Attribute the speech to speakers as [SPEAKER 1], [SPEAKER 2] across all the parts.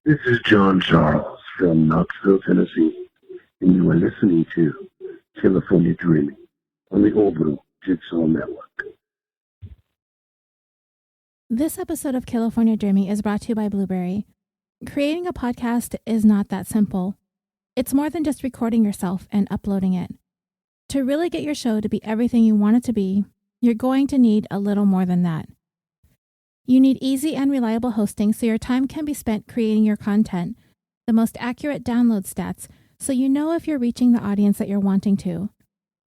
[SPEAKER 1] This is John Charles from Knoxville, Tennessee, and you are listening to California Dreaming on the Orbital JIGSAW Network.
[SPEAKER 2] This episode of California Dreaming is brought to you by BLUBRRY. Creating a podcast is not that simple. It's more than just recording yourself and uploading it. To really get your show to be everything you want it to be, you're going to need a little more than that. You need easy and reliable hosting so your time can be spent creating your content, the most accurate download stats so you know if you're reaching the audience that you're wanting to,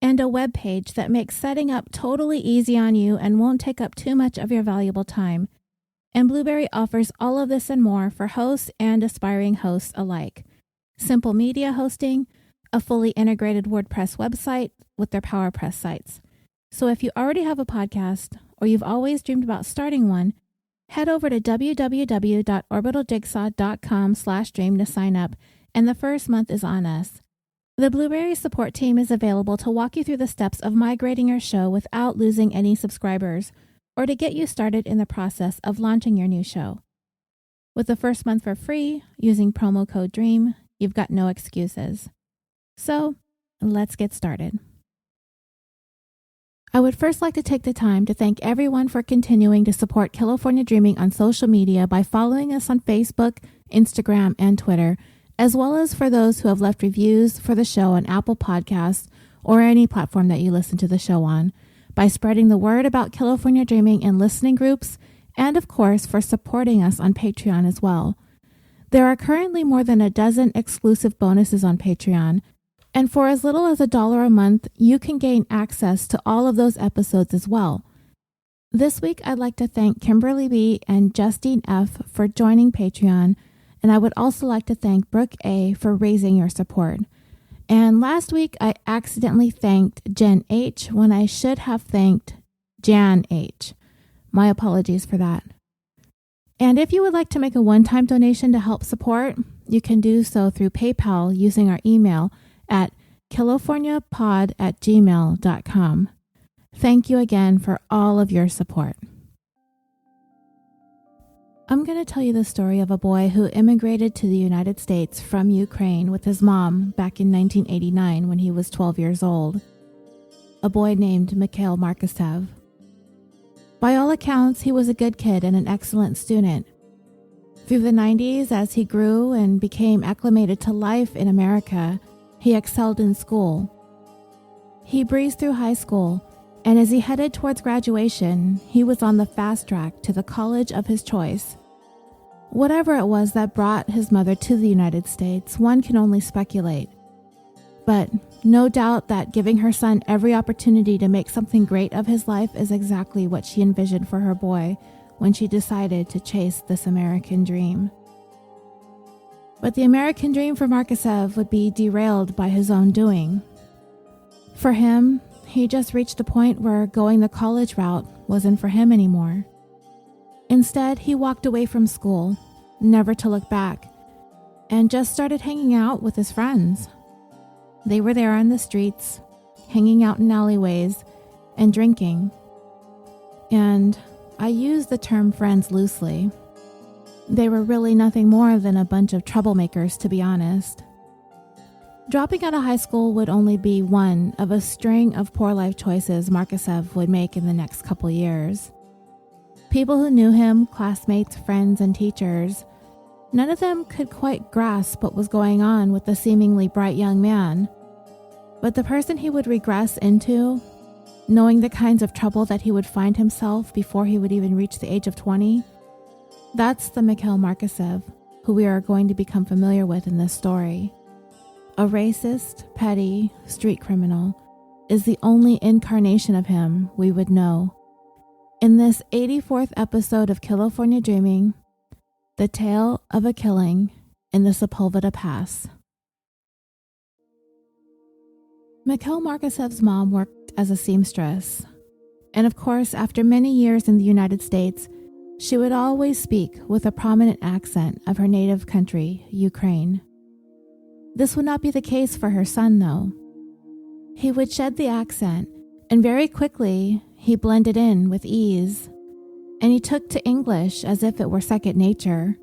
[SPEAKER 2] and a web page that makes setting up totally easy on you and won't take up too much of your valuable time. And BLUBRRY offers all of this and more for hosts and aspiring hosts alike. Simple media hosting, a fully integrated WordPress website with their PowerPress sites. So if you already have a podcast or you've always dreamed about starting one, head over to www.orbitaljigsaw.com/dream to sign up, and the first month is on us. The BLUBRRY support team is available to walk you through the steps of migrating your show without losing any subscribers, or to get you started in the process of launching your new show. With the first month for free, using promo code DREAM, you've got no excuses. So, let's get started. I would first like to take the time to thank everyone for continuing to support California Dreaming on social media by following us on Facebook, Instagram, and Twitter, as well as for those who have left reviews for the show on Apple Podcasts or any platform that you listen to the show on, by spreading the word about California Dreaming in listening groups, and of course for supporting us on Patreon as well. There are currently more than a dozen exclusive bonuses on Patreon, and for as little as $1 a month, you can gain access to all of those episodes as well. This week, I'd like to thank Kimberly B. and Justine F. for joining Patreon, and I would also like to thank Brooke A. for raising your support. And last week, I accidentally thanked Jen H. when I should have thanked Jan H. My apologies for that. And if you would like to make a one-time donation to help support, you can do so through PayPal using our email at californiapod@gmail.com. Thank you again for all of your support. I'm going to tell you the story of a boy who immigrated to the United States from Ukraine with his mom back in 1989 when he was 12 years old. A boy named Mikhail Markhasev. By all accounts, he was a good kid and an excellent student. Through the 90s, as he grew and became acclimated to life in America, he excelled in school. He breezed through high school, and as he headed towards graduation, he was on the fast track to the college of his choice. Whatever it was that brought his mother to the United States, one can only speculate. But no doubt that giving her son every opportunity to make something great of his life is exactly what she envisioned for her boy when she decided to chase this American dream. But the American dream for Markhasev would be derailed by his own doing. For him, he just reached a point where going the college route wasn't for him anymore. Instead, he walked away from school, never to look back, and just started hanging out with his friends. They were there on the streets, hanging out in alleyways, and drinking. And I use the term friends loosely. They were really nothing more than a bunch of troublemakers, to be honest. Dropping out of high school would only be one of a string of poor life choices Markhasev would make in the next couple years. People who knew him, classmates, friends, and teachers, none of them could quite grasp what was going on with the seemingly bright young man. But the person he would regress into, knowing the kinds of trouble that he would find himself before he would even reach the age of 20, that's the Mikhail Markhasev who we are going to become familiar with in this story. A racist, petty, street criminal is the only incarnation of him we would know. In this 84th episode of California Dreaming, the tale of a killing in the Sepulveda Pass. Mikhail Markhasev's mom worked as a seamstress, and of course, after many years in the United States, she would always speak with a prominent accent of her native country, Ukraine. This would not be the case for her son, though. He would shed the accent, and very quickly he blended in with ease, and he took to English as if it were second nature.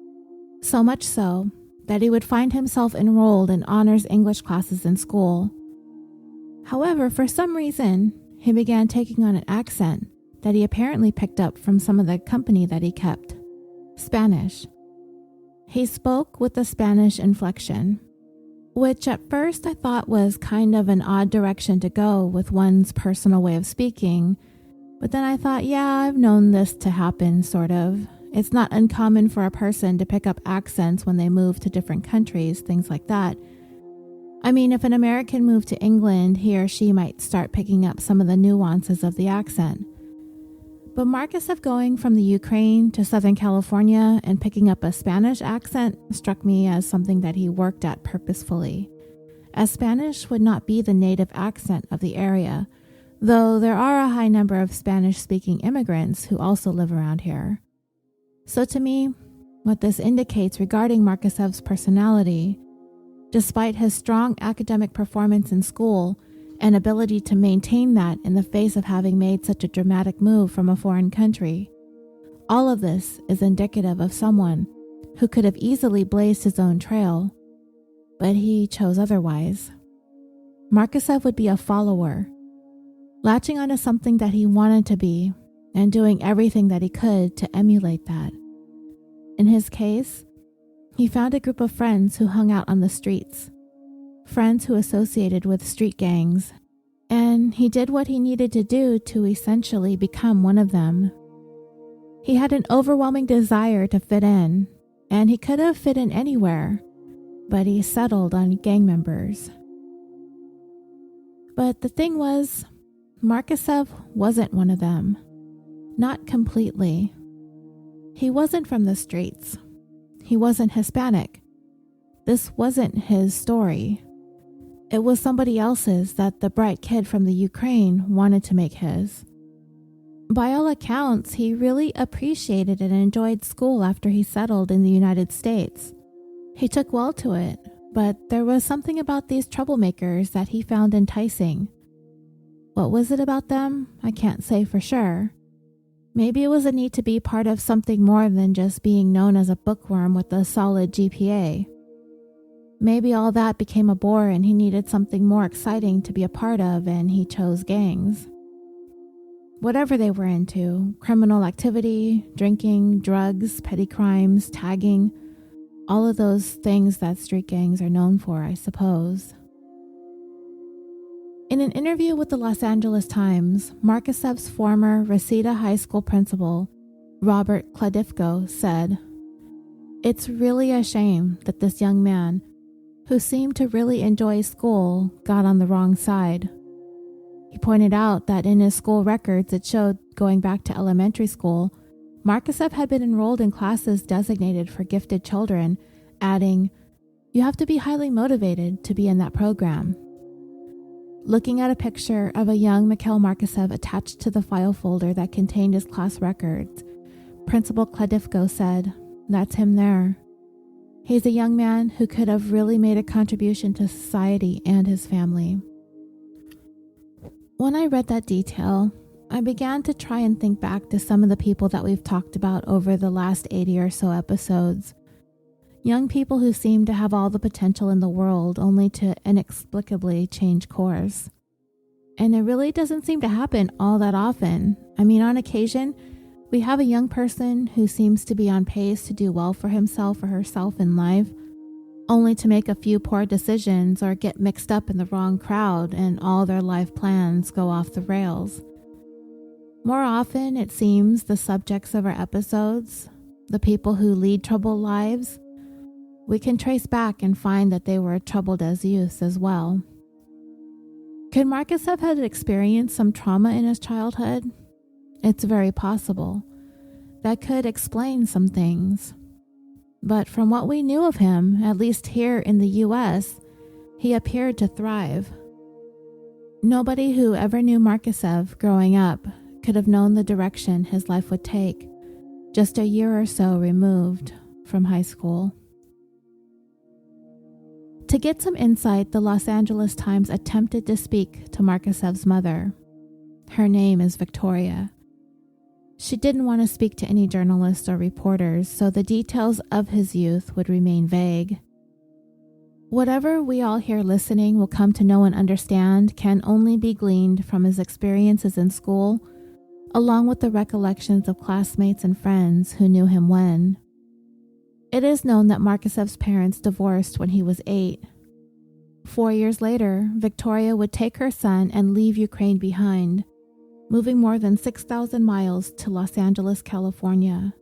[SPEAKER 2] So much so that he would find himself enrolled in honors English classes in school. However, for some reason, he began taking on an accent that he apparently picked up from some of the company that he kept. Spanish. He spoke with a Spanish inflection, which at first I thought was kind of an odd direction to go with one's personal way of speaking, but then I thought, yeah, I've known this to happen, sort of. It's not uncommon for a person to pick up accents when they move to different countries, things like that. I mean, if an American moved to England, he or she might start picking up some of the nuances of the accent. But Markhasev going from the Ukraine to Southern California and picking up a Spanish accent struck me as something that he worked at purposefully, as Spanish would not be the native accent of the area, though there are a high number of Spanish-speaking immigrants who also live around here. So to me, what this indicates regarding Markhasev's personality, despite his strong academic performance in school and ability to maintain that in the face of having made such a dramatic move from a foreign country, all of this is indicative of someone who could have easily blazed his own trail, but he chose otherwise. Markhasev would be a follower, latching onto something that he wanted to be and doing everything that he could to emulate that. In his case, he found a group of friends who hung out on the streets, friends who associated with street gangs, and he did what he needed to do to essentially become one of them. He had an overwhelming desire to fit in, and he could have fit in anywhere, but he settled on gang members. But the thing was, Markhasev wasn't one of them. Not completely. He wasn't from the streets. He wasn't Hispanic. This wasn't his story. It was somebody else's that the bright kid from the Ukraine wanted to make his. By all accounts, he really appreciated and enjoyed school after he settled in the United States. He took well to it, but there was something about these troublemakers that he found enticing. What was it about them? I can't say for sure. Maybe it was a need to be part of something more than just being known as a bookworm with a solid GPA. Maybe all that became a bore and he needed something more exciting to be a part of, and he chose gangs. Whatever they were into, criminal activity, drinking, drugs, petty crimes, tagging, all of those things that street gangs are known for, I suppose. In an interview with the Los Angeles Times, Markhasev's former Reseda High School principal, Robert Kladivko, said, "It's really a shame that this young man, who seemed to really enjoy school, got on the wrong side." He pointed out that in his school records it showed, going back to elementary school, Markhasev had been enrolled in classes designated for gifted children, adding, "You have to be highly motivated to be in that program." Looking at a picture of a young Mikhail Markhasev attached to the file folder that contained his class records, Principal Kladivko said, "That's him there. He's a young man who could have really made a contribution to society and his family." When I read that detail, I began to try and think back to some of the people that we've talked about over the last 80 or so episodes. Young people who seem to have all the potential in the world only to inexplicably change course. And it really doesn't seem to happen all that often. I mean, on occasion, we have a young person who seems to be on pace to do well for himself or herself in life, only to make a few poor decisions or get mixed up in the wrong crowd and all their life plans go off the rails. More often, it seems, the subjects of our episodes, the people who lead troubled lives, we can trace back and find that they were troubled as youths as well. Could Markhasev have experienced some trauma in his childhood? It's very possible. That could explain some things. But from what we knew of him, at least here in the US, he appeared to thrive. Nobody who ever knew Markhasev growing up could have known the direction his life would take, just a year or so removed from high school. To get some insight, the Los Angeles Times attempted to speak to Markhasev's mother. Her name is Victoria. She didn't want to speak to any journalists or reporters, so the details of his youth would remain vague. Whatever we all here listening will come to know and understand can only be gleaned from his experiences in school, along with the recollections of classmates and friends who knew him when. It is known that Markhasev's parents divorced when he was 8. 4 years later, Victoria would take her son and leave Ukraine behind, moving more than 6,000 miles to Los Angeles, California.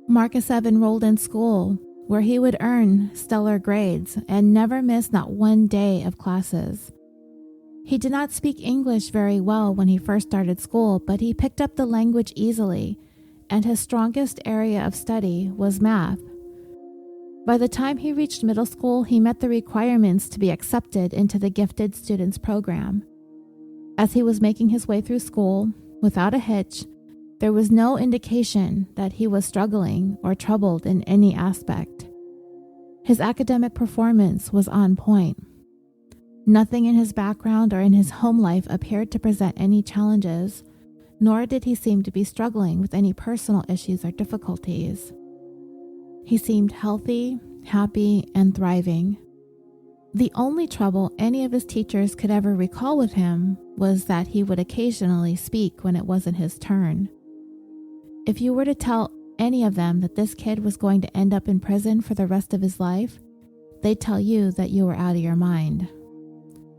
[SPEAKER 2] Markhasev enrolled in school, where he would earn stellar grades and never miss not one day of classes. He did not speak English very well when he first started school, but he picked up the language easily, and his strongest area of study was math. By the time he reached middle school, he met the requirements to be accepted into the Gifted Students program. As he was making his way through school, without a hitch, there was no indication that he was struggling or troubled in any aspect. His academic performance was on point. Nothing in his background or in his home life appeared to present any challenges, nor did he seem to be struggling with any personal issues or difficulties. He seemed healthy, happy, and thriving. The only trouble any of his teachers could ever recall with him was that he would occasionally speak when it wasn't his turn. If you were to tell any of them that this kid was going to end up in prison for the rest of his life, they'd tell you that you were out of your mind.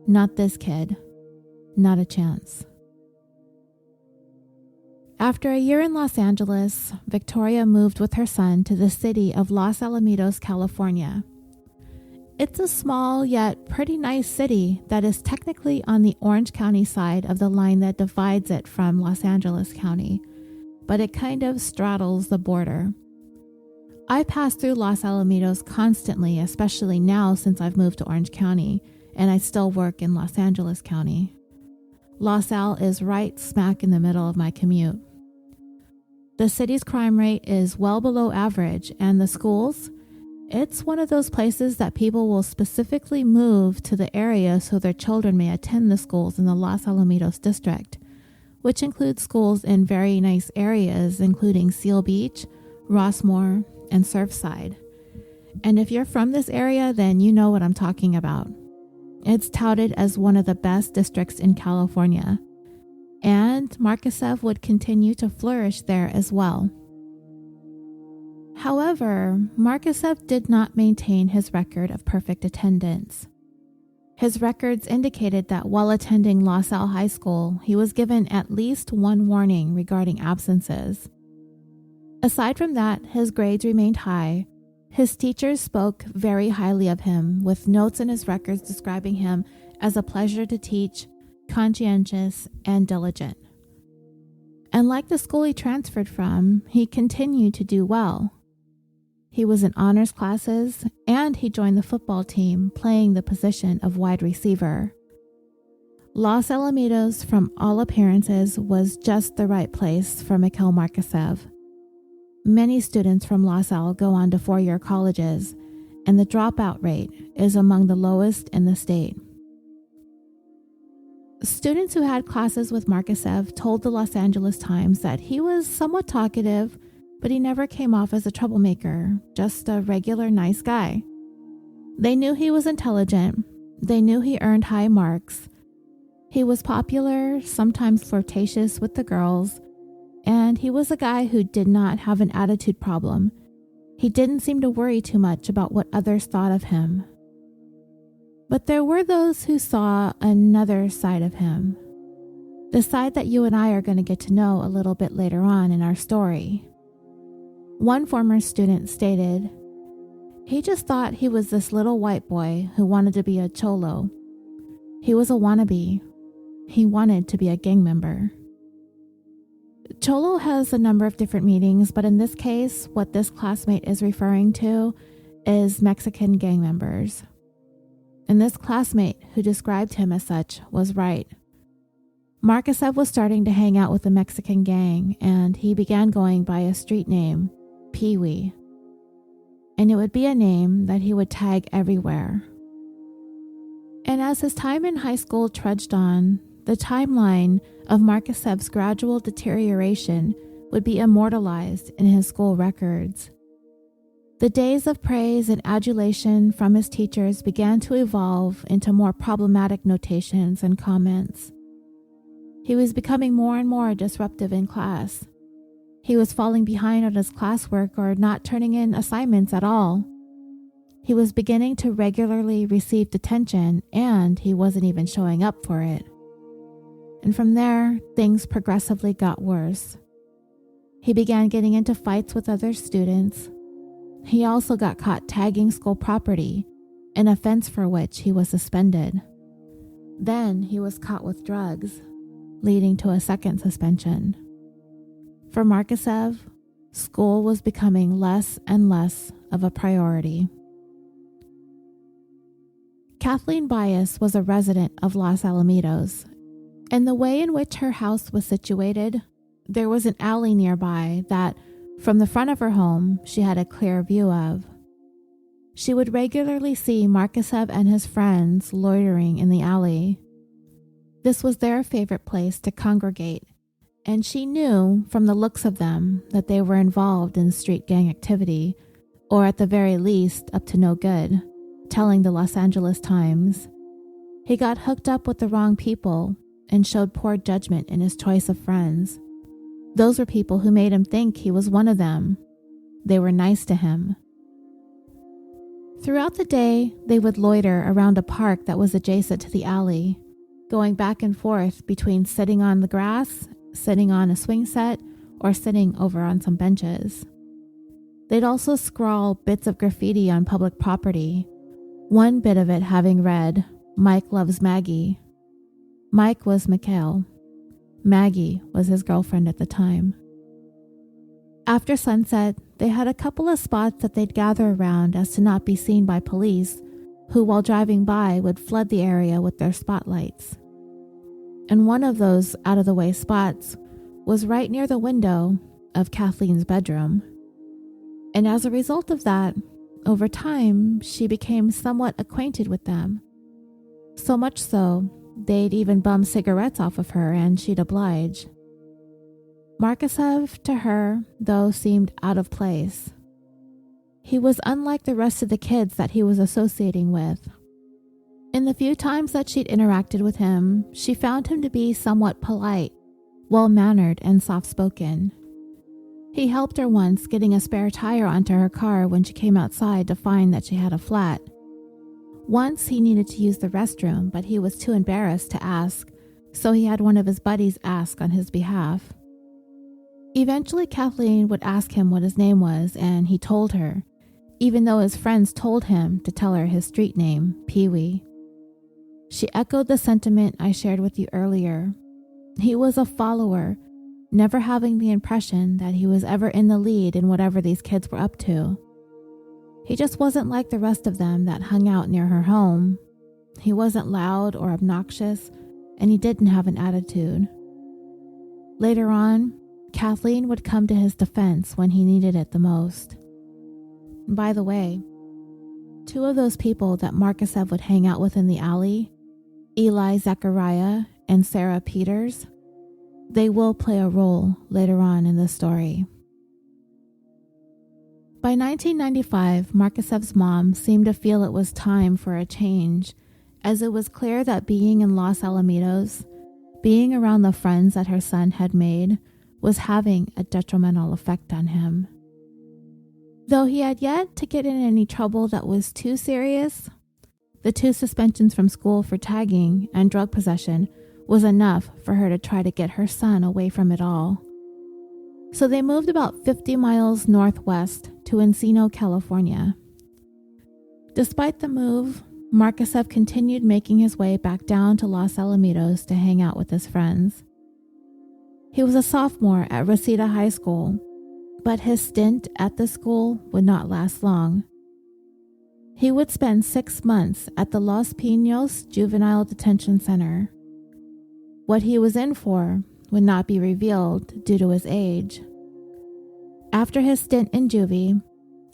[SPEAKER 2] Not this kid. Not a chance. After a year in Los Angeles, Victoria moved with her son to the city of Los Alamitos, California. It's a small yet pretty nice city that is technically on the Orange County side of the line that divides it from Los Angeles County, but it kind of straddles the border. I pass through Los Alamitos constantly, especially now since I've moved to Orange County, and I still work in Los Angeles County. Los Al is right smack in the middle of my commute. The city's crime rate is well below average, and the schools, it's one of those places that people will specifically move to the area so their children may attend the schools in the Los Alamitos district, which includes schools in very nice areas, including Seal Beach, Rossmore, and Surfside. And if you're from this area, then you know what I'm talking about. It's touted as one of the best districts in California, and Markhasev would continue to flourish there as well. However, Markhasev did not maintain his record of perfect attendance. His records indicated that while attending Los Al High School, he was given at least one warning regarding absences. Aside from that, his grades remained high. His teachers spoke very highly of him, with notes in his records describing him as a pleasure to teach, conscientious, and diligent. And like the school he transferred from, he continued to do well. He was in honors classes, and he joined the football team, playing the position of wide receiver. Los Alamitos, from all appearances, was just the right place for Mikhail Markhasev. Many students from Los Al go on to four-year colleges, and the dropout rate is among the lowest in the state. Students who had classes with Markhasev told the Los Angeles Times that he was somewhat talkative, but he never came off as a troublemaker, just a regular nice guy. They knew he was intelligent. They knew he earned high marks. He was popular, sometimes flirtatious with the girls, and he was a guy who did not have an attitude problem. He didn't seem to worry too much about what others thought of him. But there were those who saw another side of him, the side that you and I are going to get to know a little bit later on in our story. One former student stated, "He just thought he was this little white boy who wanted to be a cholo. He was a wannabe. He wanted to be a gang member." Cholo has a number of different meanings, but in this case, what this classmate is referring to is Mexican gang members. And this classmate who described him as such was right. Markhasev was starting to hang out with a Mexican gang, and he began going by a street name, Pee-wee. And it would be a name that he would tag everywhere. And as his time in high school trudged on, the timeline of Markhasev's gradual deterioration would be immortalized in his school records. The days of praise and adulation from his teachers began to evolve into more problematic notations and comments. He was becoming more and more disruptive in class. He was falling behind on his classwork or not turning in assignments at all. He was beginning to regularly receive detention, and he wasn't even showing up for it. And from there, things progressively got worse. He began getting into fights with other students. He also got caught tagging school property, an offense for which he was suspended. Then he was caught with drugs, leading to a second suspension. For Markhasev, school was becoming less and less of a priority. Kathleen Bias was a resident of Los Alamitos, and the way in which her house was situated, there was an alley nearby that, from the front of her home, she had a clear view of. She would regularly see Markhasev and his friends loitering in the alley. This was their favorite place to congregate, and she knew from the looks of them that they were involved in street gang activity, or at the very least up to no good, telling the Los Angeles Times. He got hooked up with the wrong people and showed poor judgment in his choice of friends. Those were people who made him think he was one of them. They were nice to him. Throughout the day, they would loiter around a park that was adjacent to the alley, going back and forth between sitting on the grass, sitting on a swing set, or sitting over on some benches. They'd also scrawl bits of graffiti on public property, one bit of it having read, "Mike loves Maggie." Mike was Mikhail. Maggie was his girlfriend at the time. After sunset, they had a couple of spots that they'd gather around as to not be seen by police, who while driving by would flood the area with their spotlights. And one of those out-of-the-way spots was right near the window of Kathleen's bedroom. And as a result of that, over time, she became somewhat acquainted with them. So much so, they'd even bum cigarettes off of her and she'd oblige. Markhasev, to her, though, seemed out of place. He was unlike the rest of the kids that he was associating with. In the few times that she'd interacted with him, she found him to be somewhat polite, well-mannered, and soft-spoken. He helped her once getting a spare tire onto her car when she came outside to find that she had a flat. Once he needed to use the restroom, but he was too embarrassed to ask, so he had one of his buddies ask on his behalf. Eventually, Kathleen would ask him what his name was, and he told her, even though his friends told him to tell her his street name, Pee-wee. She echoed the sentiment I shared with you earlier. He was a follower, never having the impression that he was ever in the lead in whatever these kids were up to. He just wasn't like the rest of them that hung out near her home. He wasn't loud or obnoxious, and he didn't have an attitude. Later on, Kathleen would come to his defense when he needed it the most. By the way, two of those people that Markhasev would hang out with in the alley, Eli Zachariah and Sarah Peters, they will play a role later on in the story. By 1995, Markhasev's mom seemed to feel it was time for a change, as it was clear that being in Los Alamitos, being around the friends that her son had made, was having a detrimental effect on him. Though he had yet to get in any trouble that was too serious, the 2 suspensions from school for tagging and drug possession was enough for her to try to get her son away from it all. So they moved about 50 miles northwest to Encino, California. Despite the move, Markhasev continued making his way back down to Los Alamitos to hang out with his friends. He was a sophomore at Reseda High School, but his stint at the school would not last long. He would spend 6 months at the Los Pinos Juvenile Detention Center. What he was in for would not be revealed due to his age. After his stint in juvie,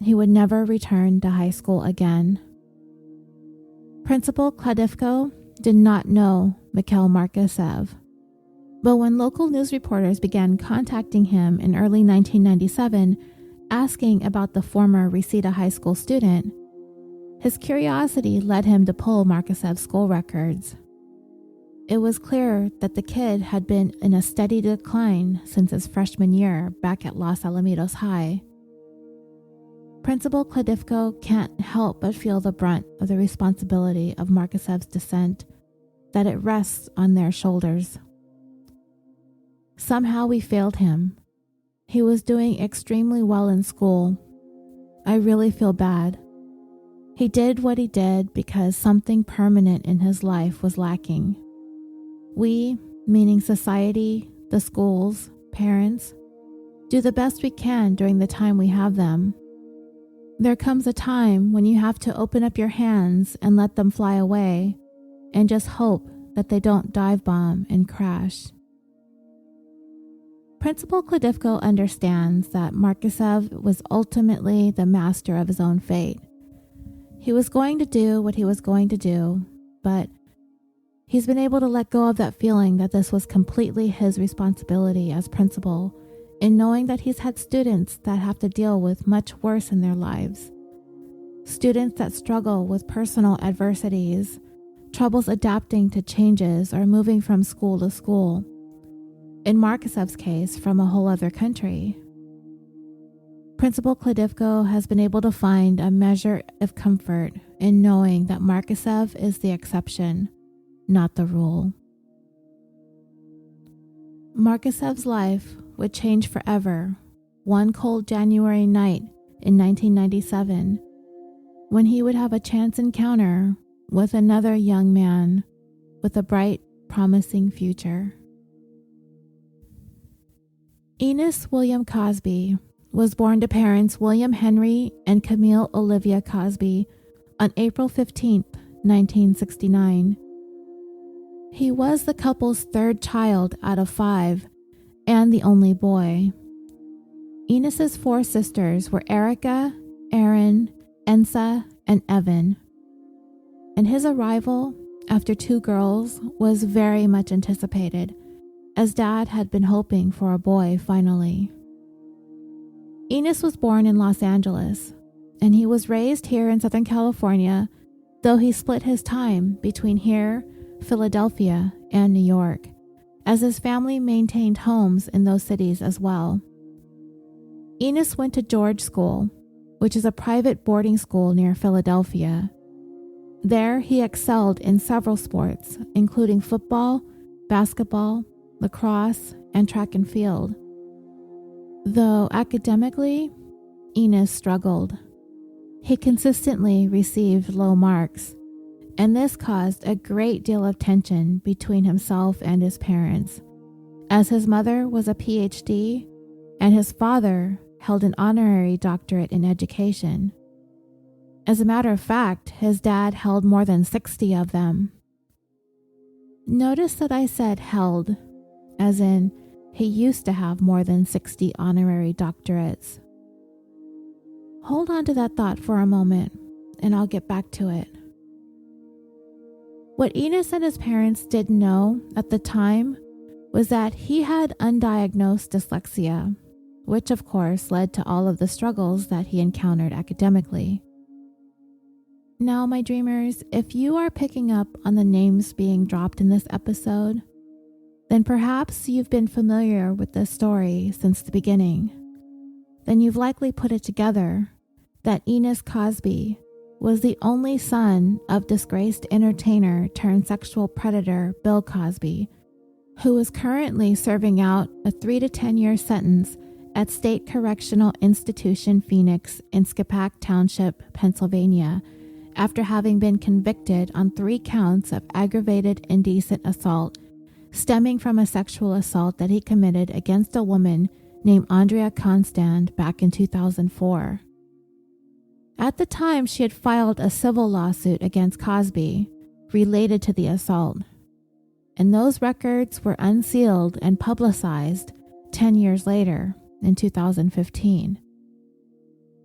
[SPEAKER 2] he would never return to high school again. Principal Kladivko did not know Mikhail Markhasev. But when local news reporters began contacting him in early 1997, asking about the former Reseda High School student, his curiosity led him to pull Markhasev's school records. It was clear that the kid had been in a steady decline since his freshman year back at Los Alamitos High. Principal Kladivko can't help but feel the brunt of the responsibility of Markhasev's descent, that it rests on their shoulders. Somehow we failed him. He was doing extremely well in school. I really feel bad. He did what he did because something permanent in his life was lacking. We, meaning society, the schools, parents, do the best we can during the time we have them. There comes a time when you have to open up your hands and let them fly away and just hope that they don't dive bomb and crash. Principal Kladivko understands that Markhasev was ultimately the master of his own fate. He was going to do what he was going to do, but he's been able to let go of that feeling that this was completely his responsibility as principal, in knowing that he's had students that have to deal with much worse in their lives. Students that struggle with personal adversities, troubles adapting to changes or moving from school to school. In Markhasev's case, from a whole other country. Principal Kladivko has been able to find a measure of comfort in knowing that Markhasev is the exception, not the rule. Markhasev's life would change forever one cold January night in 1997 when he would have a chance encounter with another young man with a bright, promising future. Ennis William Cosby was born to parents William Henry and Camille Olivia Cosby on April 15, 1969. He was the couple's third child out of 5 and the only boy. Ennis's 4 sisters were Erica, Erin, Ensa, and Evan. And his arrival, after 2 girls, was very much anticipated, as Dad had been hoping for a boy finally. Ennis was born in Los Angeles, and he was raised here in Southern California, though he split his time between here, Philadelphia, and New York, as his family maintained homes in those cities as well. Ennis went to George School, which is a private boarding school near Philadelphia. There, he excelled in several sports, including football, basketball, lacrosse, and track and field. Though academically, Ennis struggled. He consistently received low marks, and this caused a great deal of tension between himself and his parents, as his mother was a PhD and his father held an honorary doctorate in education. As a matter of fact, his dad held more than 60 of them. Notice that I said held, as in he used to have more than 60 honorary doctorates. Hold on to that thought for a moment, and I'll get back to it. What Ennis and his parents didn't know at the time was that he had undiagnosed dyslexia, which of course led to all of the struggles that he encountered academically. Now, my dreamers, if you are picking up on the names being dropped in this episode, then perhaps you've been familiar with this story since the beginning. Then you've likely put it together that Ennis Cosby was the only son of disgraced entertainer turned sexual predator Bill Cosby, who is currently serving out a 3 to 10 year sentence at State Correctional Institution Phoenix in Skipack Township, Pennsylvania, after having been convicted on 3 counts of aggravated indecent assault stemming from a sexual assault that he committed against a woman named Andrea Constand back in 2004. At the time, she had filed a civil lawsuit against Cosby related to the assault, and those records were unsealed and publicized 10 years later in 2015.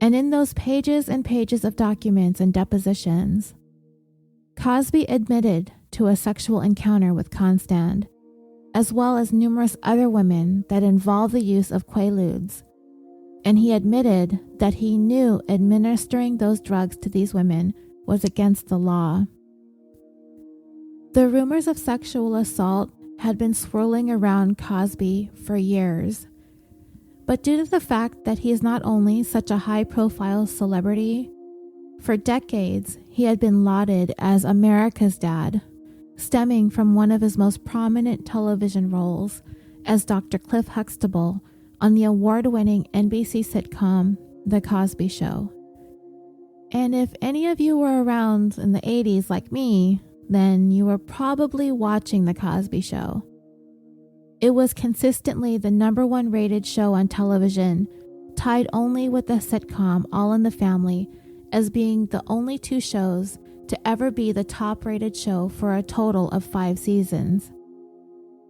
[SPEAKER 2] And in those pages and pages of documents and depositions, Cosby admitted to a sexual encounter with Constand, as well as numerous other women that involved the use of quaaludes, and he admitted that he knew administering those drugs to these women was against the law. The rumors of sexual assault had been swirling around Cosby for years, but due to the fact that he is not only such a high-profile celebrity, for decades he had been lauded as America's dad, stemming from one of his most prominent television roles as Dr. Cliff Huxtable on the award-winning NBC sitcom The Cosby Show. And if any of you were around in the 80s like me, then you were probably watching The Cosby Show. It was consistently the #1 rated show on television, tied only with the sitcom All in the Family as being the only 2 shows to ever be the top-rated show for a total of 5 seasons.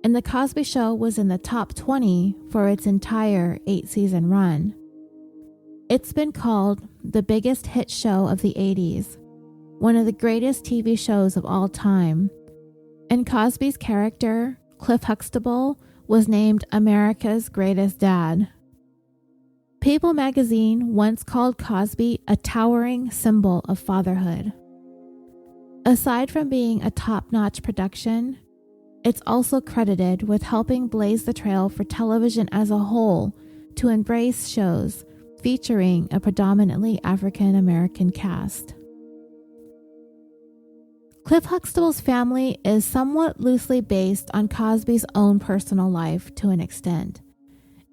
[SPEAKER 2] And The Cosby Show was in the top 20 for its entire 8-season run. It's been called the biggest hit show of the 80s, one of the greatest TV shows of all time, and Cosby's character, Cliff Huxtable, was named America's Greatest Dad. People magazine once called Cosby a towering symbol of fatherhood. Aside from being a top-notch production, it's also credited with helping blaze the trail for television as a whole to embrace shows featuring a predominantly African-American cast. Cliff Huxtable's family is somewhat loosely based on Cosby's own personal life to an extent.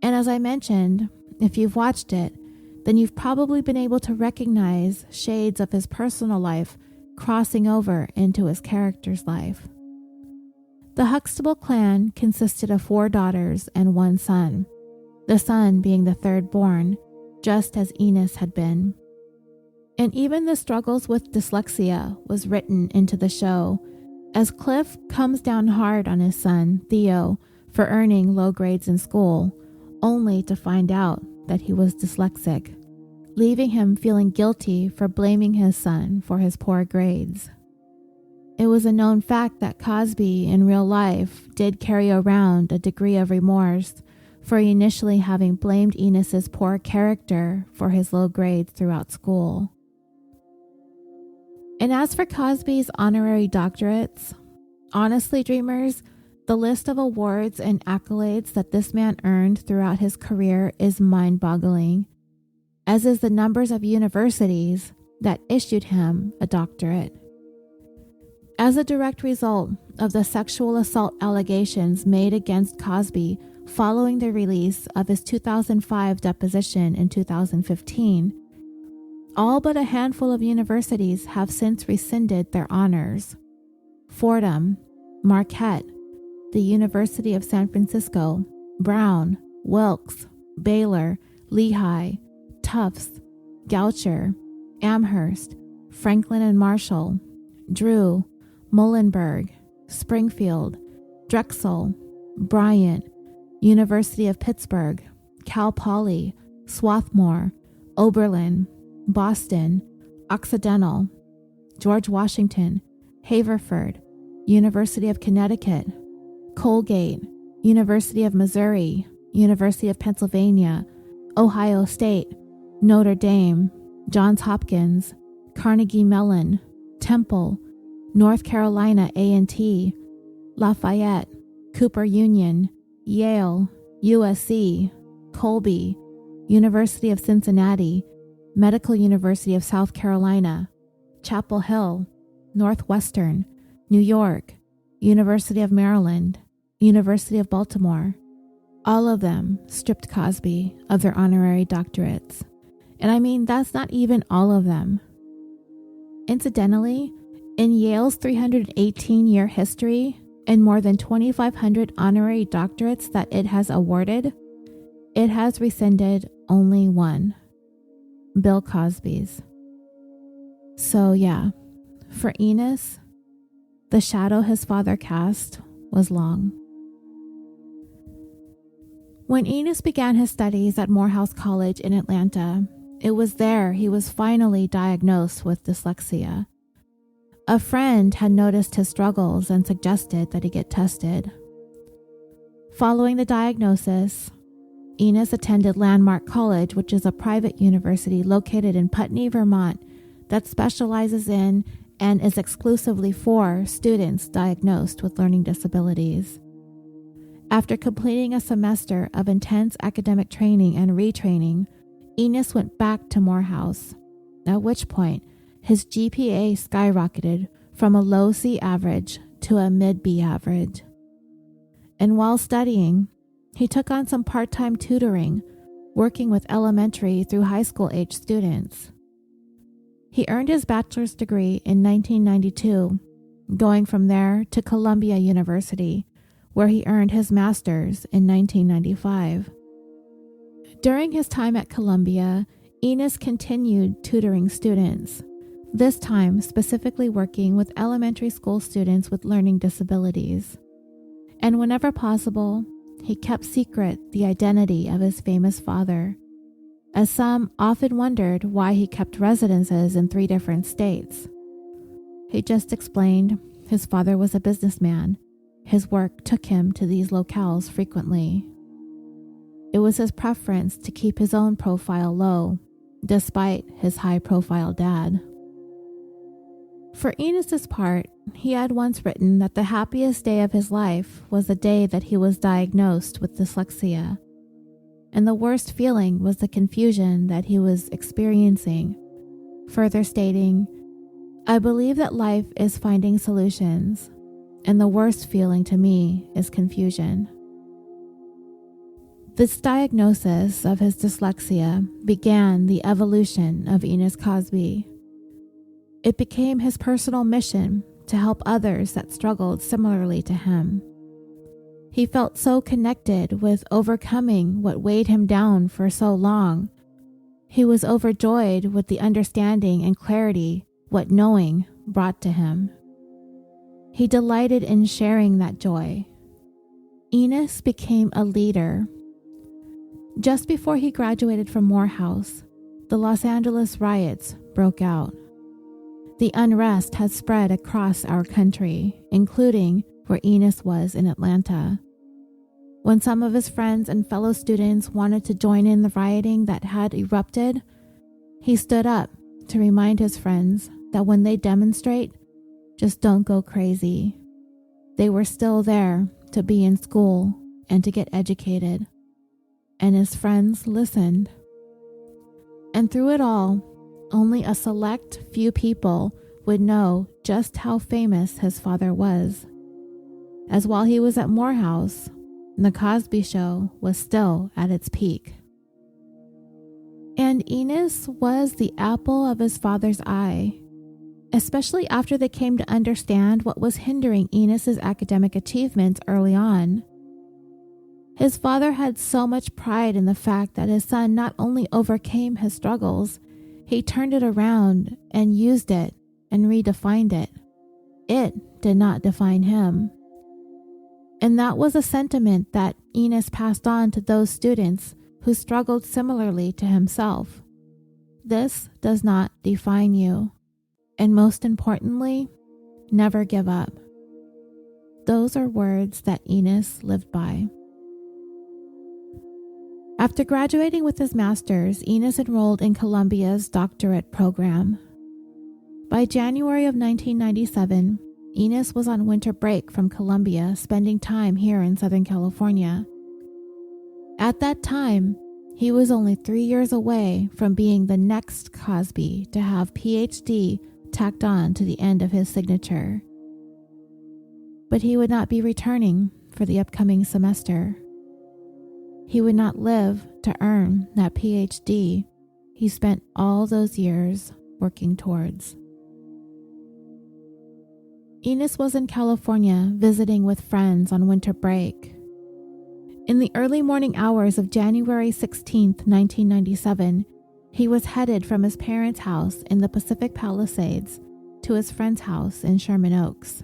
[SPEAKER 2] And as I mentioned, if you've watched it, then you've probably been able to recognize shades of his personal life crossing over into his character's life. The Huxtable clan consisted of 4 daughters and 1 son, the son being the 3rd born, just as Ennis had been. And even the struggles with dyslexia was written into the show, as Cliff comes down hard on his son, Theo, for earning low grades in school, only to find out that he was dyslexic, leaving him feeling guilty for blaming his son for his poor grades. It was a known fact that Cosby in real life did carry around a degree of remorse for initially having blamed Ennis's poor character for his low grades throughout school. And as for Cosby's honorary doctorates, honestly, dreamers, the list of awards and accolades that this man earned throughout his career is mind-boggling, as is the numbers of universities that issued him a doctorate. As a direct result of the sexual assault allegations made against Cosby following the release of his 2005 deposition in 2015, all but a handful of universities have since rescinded their honors. Fordham, Marquette, the University of San Francisco, Brown, Wilkes, Baylor, Lehigh, Tufts, Goucher, Amherst, Franklin and Marshall, Drew, Muhlenberg, Springfield, Drexel, Bryant, University of Pittsburgh, Cal Poly, Swarthmore, Oberlin, Boston, Occidental, George Washington, Haverford, University of Connecticut, Colgate, University of Missouri, University of Pennsylvania, Ohio State, Notre Dame, Johns Hopkins, Carnegie Mellon, Temple, North Carolina A&T, Lafayette, Cooper Union, Yale, USC, Colby, University of Cincinnati, Medical University of South Carolina, Chapel Hill, Northwestern, New York, University of Maryland, University of Baltimore. All of them stripped Cosby of their honorary doctorates. And I mean, that's not even all of them. Incidentally, in Yale's 318-year history and more than 2,500 honorary doctorates that it has awarded, it has rescinded only one: Bill Cosby's. So yeah, for Ennis, the shadow his father cast was long. When Ennis began his studies at Morehouse College in Atlanta, it was there he was finally diagnosed with dyslexia. A friend had noticed his struggles and suggested that he get tested. Following the diagnosis, Ennis attended Landmark College, which is a private university located in Putney, Vermont, that specializes in and is exclusively for students diagnosed with learning disabilities. After completing a semester of intense academic training and retraining, Ennis went back to Morehouse, at which point his GPA skyrocketed from a low C average to a mid B average. And while studying, he took on some part-time tutoring, working with elementary through high school age students. He earned his bachelor's degree in 1992, going from there to Columbia University, where he earned his master's in 1995. During his time at Columbia, Ennis continued tutoring students, this time specifically working with elementary school students with learning disabilities. And whenever possible, he kept secret the identity of his famous father, as some often wondered why he kept residences in 3 different states. He just explained his father was a businessman. His work took him to these locales frequently. It was his preference to keep his own profile low, despite his high-profile dad. For Ennis's part, he had once written that the happiest day of his life was the day that he was diagnosed with dyslexia, and the worst feeling was the confusion that he was experiencing, further stating, "I believe that life is finding solutions, and the worst feeling to me is confusion." This diagnosis of his dyslexia began the evolution of Ennis Cosby. It became his personal mission to help others that struggled similarly to him. He felt so connected with overcoming what weighed him down for so long. He was overjoyed with the understanding and clarity what knowing brought to him. He delighted in sharing that joy. Ennis became a leader. Just before he graduated from Morehouse, the Los Angeles riots broke out. The unrest had spread across our country, including where Ennis was in Atlanta. When some of his friends and fellow students wanted to join in the rioting that had erupted, he stood up to remind his friends that when they demonstrate, just don't go crazy. They were still there to be in school and to get educated. And his friends listened. And through it all, only a select few people would know just how famous his father was. As while he was at Morehouse, the Cosby Show was still at its peak. And Ennis was the apple of his father's eye, especially after they came to understand what was hindering Ennis's academic achievements early on. His father had so much pride in the fact that his son not only overcame his struggles, he turned it around and used it and redefined it. It did not define him. And that was a sentiment that Ennis passed on to those students who struggled similarly to himself. This does not define you. And most importantly, never give up. Those are words that Ennis lived by. After graduating with his master's, Ennis enrolled in Columbia's doctorate program. By January of 1997, Ennis was on winter break from Columbia, spending time here in Southern California. At that time, he was only 3 years away from being the next Cosby to have PhD tacked on to the end of his signature. But he would not be returning for the upcoming semester. He would not live to earn that PhD he spent all those years working towards. Ennis was in California visiting with friends on winter break. In the early morning hours of January 16, 1997, he was headed from his parents' house in the Pacific Palisades to his friend's house in Sherman Oaks.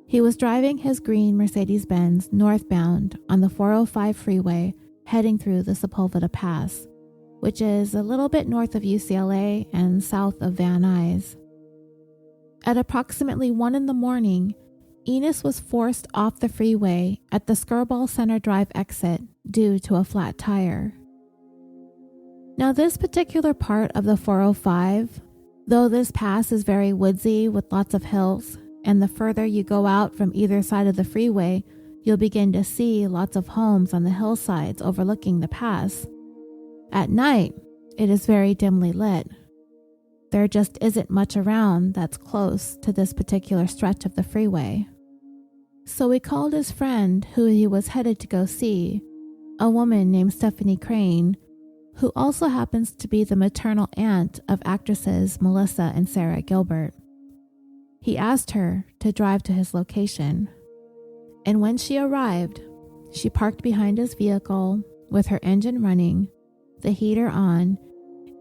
[SPEAKER 2] He was driving his green Mercedes-Benz northbound on the 405 freeway heading through the Sepulveda Pass, which is a little bit north of UCLA and south of Van Nuys. At approximately 1 a.m, Ennis was forced off the freeway at the Skirball Center Drive exit due to a flat tire. Now, this particular part of the 405, though this pass is very woodsy with lots of hills, and the further you go out from either side of the freeway, you'll begin to see lots of homes on the hillsides overlooking the pass. At night, it is very dimly lit. There just isn't much around that's close to this particular stretch of the freeway. So he called his friend who he was headed to go see, a woman named Stephanie Crane, who also happens to be the maternal aunt of actresses Melissa and Sarah Gilbert. He asked her to drive to his location. And when she arrived, she parked behind his vehicle with her engine running, the heater on,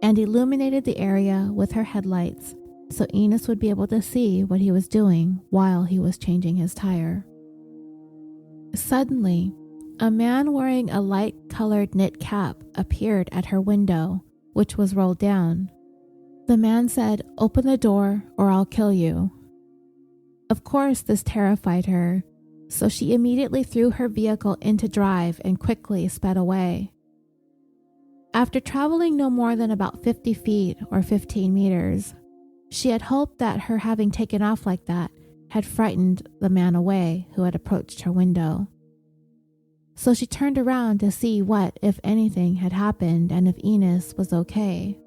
[SPEAKER 2] and illuminated the area with her headlights so Ennis would be able to see what he was doing while he was changing his tire. Suddenly, a man wearing a light-colored knit cap appeared at her window, which was rolled down. The man said, "Open the door or I'll kill you." Of course, this terrified her, so she immediately threw her vehicle into drive and quickly sped away. After traveling no more than about 50 feet or 15 meters, she had hoped that her having taken off like that had frightened the man away who had approached her window. So she turned around to see what, if anything, had happened and if Ennis was okay.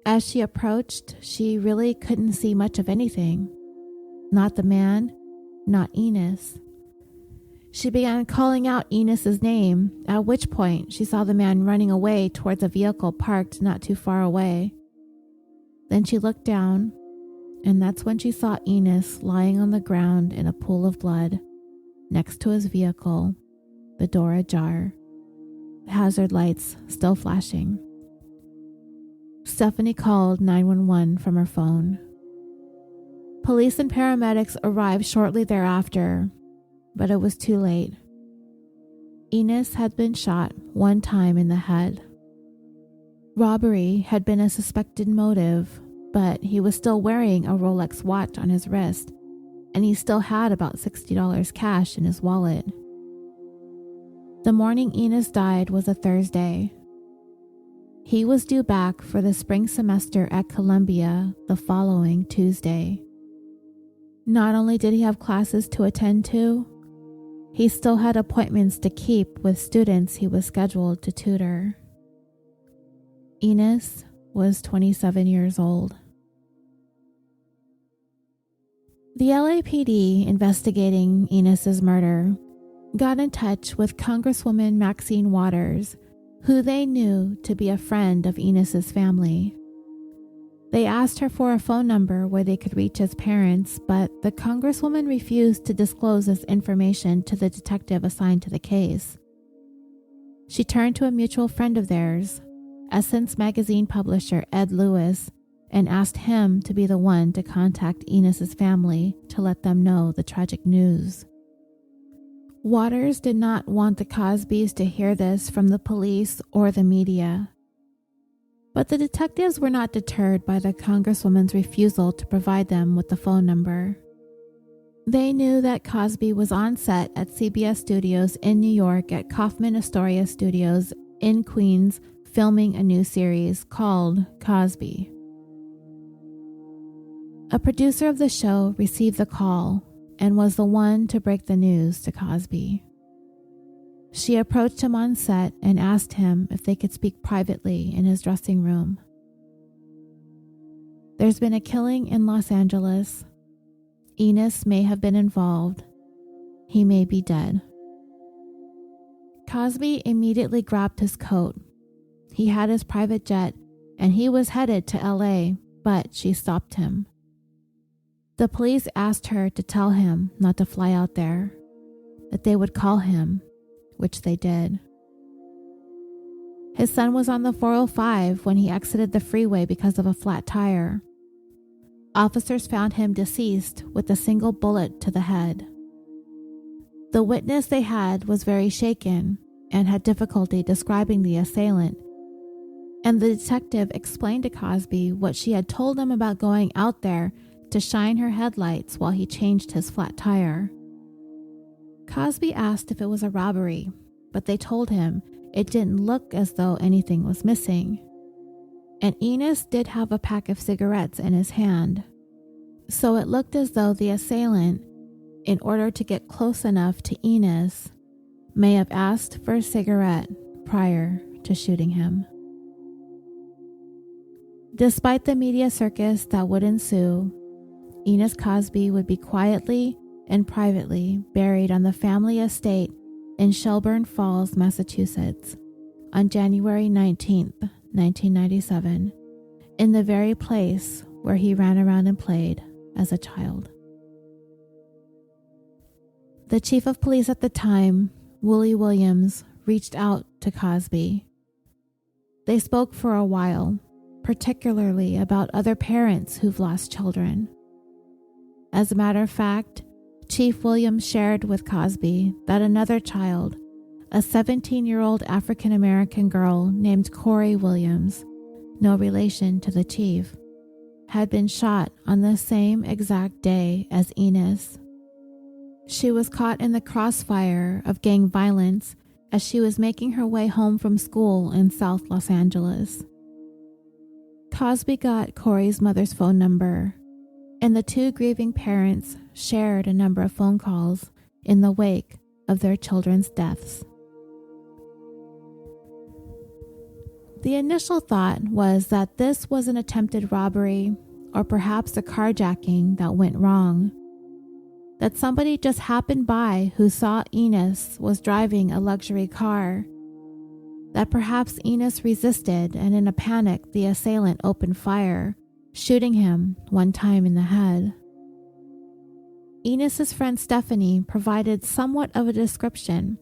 [SPEAKER 2] As she approached, she really couldn't see much of anything. Not the man, not Ennis. She began calling out Ennis's name, at which point she saw the man running away towards a vehicle parked not too far away. Then she looked down, and that's when she saw Ennis lying on the ground in a pool of blood, next to his vehicle, the door ajar, hazard lights still flashing. Stephanie called 911 from her phone. Police and paramedics arrived shortly thereafter, but it was too late. Ennis had been shot one time in the head. Robbery had been a suspected motive, but he was still wearing a Rolex watch on his wrist, and he still had about $60 cash in his wallet. The morning Ennis died was a Thursday. He was due back for the spring semester at Columbia the following Tuesday. Not only did he have classes to attend to, he still had appointments to keep with students he was scheduled to tutor. Ennis was 27 years old. The LAPD investigating Ennis's murder got in touch with Congresswoman Maxine Waters, who they knew to be a friend of Ennis's family. They asked her for a phone number where they could reach his parents, but the Congresswoman refused to disclose this information to the detective assigned to the case. She turned to a mutual friend of theirs, Essence magazine publisher Ed Lewis, and asked him to be the one to contact Ennis's family to let them know the tragic news. Waters did not want the Cosbys to hear this from the police or the media. But the detectives were not deterred by the Congresswoman's refusal to provide them with the phone number. They knew that Cosby was on set at CBS Studios in New York at Kaufman Astoria Studios in Queens, filming a new series called Cosby. A producer of the show received the call and was the one to break the news to Cosby. She approached him on set and asked him if they could speak privately in his dressing room. There's been a killing in Los Angeles. Ennis may have been involved. He may be dead. Cosby immediately grabbed his coat. He had his private jet and he was headed to LA, but she stopped him. The police asked her to tell him not to fly out there, that they would call him, which they did. His son was on the 405 when he exited the freeway because of a flat tire. Officers found him deceased with a single bullet to the head. The witness they had was very shaken and had difficulty describing the assailant, and the detective explained to Cosby what she had told him about going out there to shine her headlights while he changed his flat tire. Cosby asked if it was a robbery, but they told him it didn't look as though anything was missing. And Ennis did have a pack of cigarettes in his hand, so it looked as though the assailant, in order to get close enough to Ennis, may have asked for a cigarette prior to shooting him. Despite the media circus that would ensue, Ennis Cosby would be quietly and privately buried on the family estate in Shelburne Falls, Massachusetts, on January 19th, 1997, in the very place where he ran around and played as a child. The chief of police at the time, Willie Williams, reached out to Cosby. They spoke for a while, particularly about other parents who've lost children. As a matter of fact, Chief Williams shared with Cosby that another child, a 17-year-old African-American girl named Corey Williams, no relation to the chief, had been shot on the same exact day as Ennis. She was caught in the crossfire of gang violence as she was making her way home from school in South Los Angeles. Cosby got Corey's mother's phone number, and the two grieving parents shared a number of phone calls in the wake of their children's deaths. The initial thought was that this was an attempted robbery or perhaps a carjacking that went wrong. That somebody just happened by who saw Ennis was driving a luxury car. That perhaps Ennis resisted and in a panic the assailant opened fire, shooting him one time in the head. Ennis's friend Stephanie provided somewhat of a description,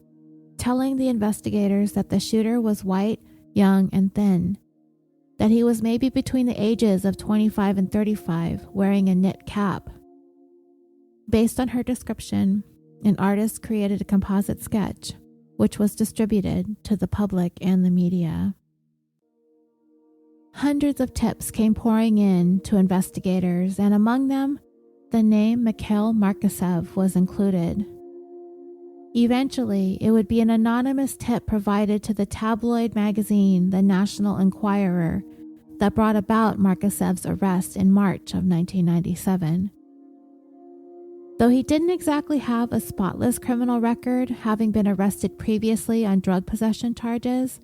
[SPEAKER 2] telling the investigators that the shooter was white, young, and thin, that he was maybe between the ages of 25 and 35, wearing a knit cap. Based on her description, an artist created a composite sketch, which was distributed to the public and the media. Hundreds of tips came pouring in to investigators, and among them, the name Mikhail Markhasev was included. Eventually, it would be an anonymous tip provided to the tabloid magazine The National Enquirer that brought about Markhasev's arrest in March of 1997. Though he didn't exactly have a spotless criminal record, having been arrested previously on drug possession charges,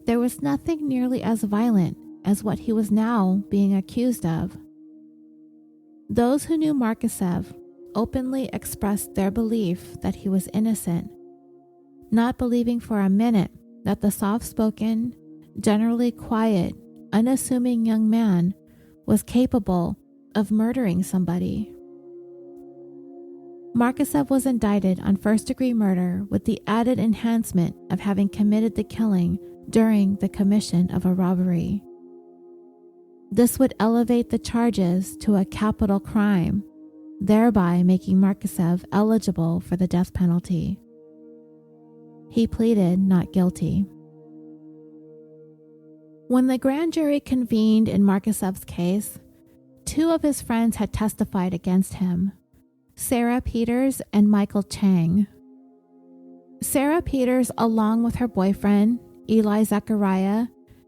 [SPEAKER 2] there was nothing nearly as violent as what he was now being accused of. Those who knew Markhasev openly expressed their belief that he was innocent, not believing for a minute that the soft-spoken, generally quiet, unassuming young man was capable of murdering somebody. Markhasev was indicted on first-degree murder with the added enhancement of having committed the killing during the commission of a robbery. This would elevate the charges to a capital crime, thereby making Markhasev eligible for the death penalty. He pleaded not guilty. When the grand jury convened in Markhasev's case, two of his friends had testified against him, Sarah Peters and Michael Chang. Sarah Peters, along with her boyfriend, Eli Zachariah,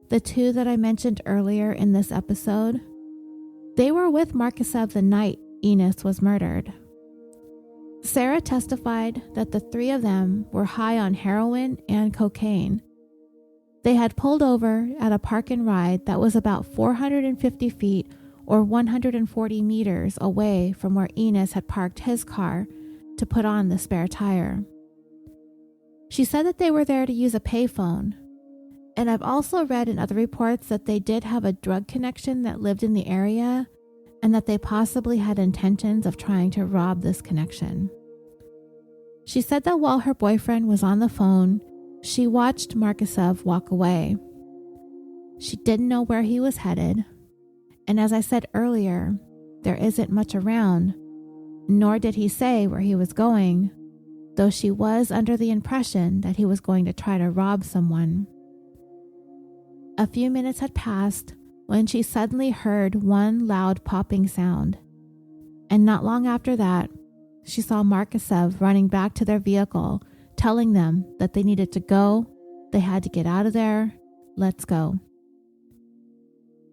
[SPEAKER 2] the two that I mentioned earlier in this episode, they were with Markhasev the night Ennis was murdered. Sarah testified that the three of them were high on heroin and cocaine. They had pulled over at a park and ride that was about 450 feet or 140 meters away from where Ennis had parked his car to put on the spare tire. She said that they were there to use a payphone, and I've also read in other reports that they did have a drug connection that lived in the area and that they possibly had intentions of trying to rob this connection. She said that while her boyfriend was on the phone, she watched Markhasev walk away. She didn't know where he was headed, and as I said earlier, there isn't much around, nor did he say where he was going, though she was under the impression that he was going to try to rob someone. A few minutes had passed when she suddenly heard one loud popping sound, and not long after that, she saw Markhasev running back to their vehicle, telling them that they needed to go, they had to get out of there, let's go.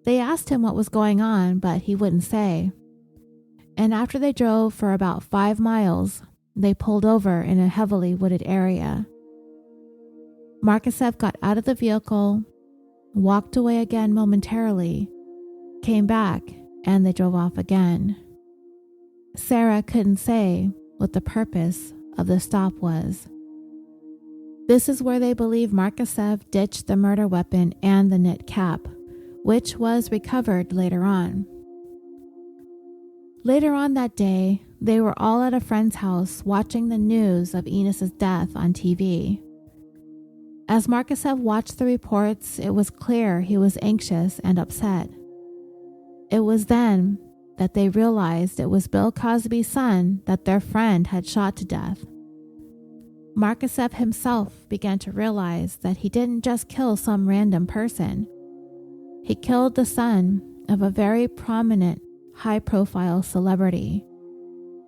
[SPEAKER 2] They asked him what was going on, but he wouldn't say. And after they drove for about 5 miles, they pulled over in a heavily wooded area. Markhasev got out of the vehicle, walked away again momentarily, came back, and they drove off again. Sarah couldn't say what the purpose of the stop was. This is where they believe Markhasev ditched the murder weapon and the knit cap, which was recovered later on. Later on that day, they were all at a friend's house watching the news of Ennis's death on TV. As Markhasev watched the reports, it was clear he was anxious and upset. It was then that they realized it was Bill Cosby's son that their friend had shot to death. Markhasev himself began to realize that he didn't just kill some random person. He killed the son of a very prominent, high-profile celebrity,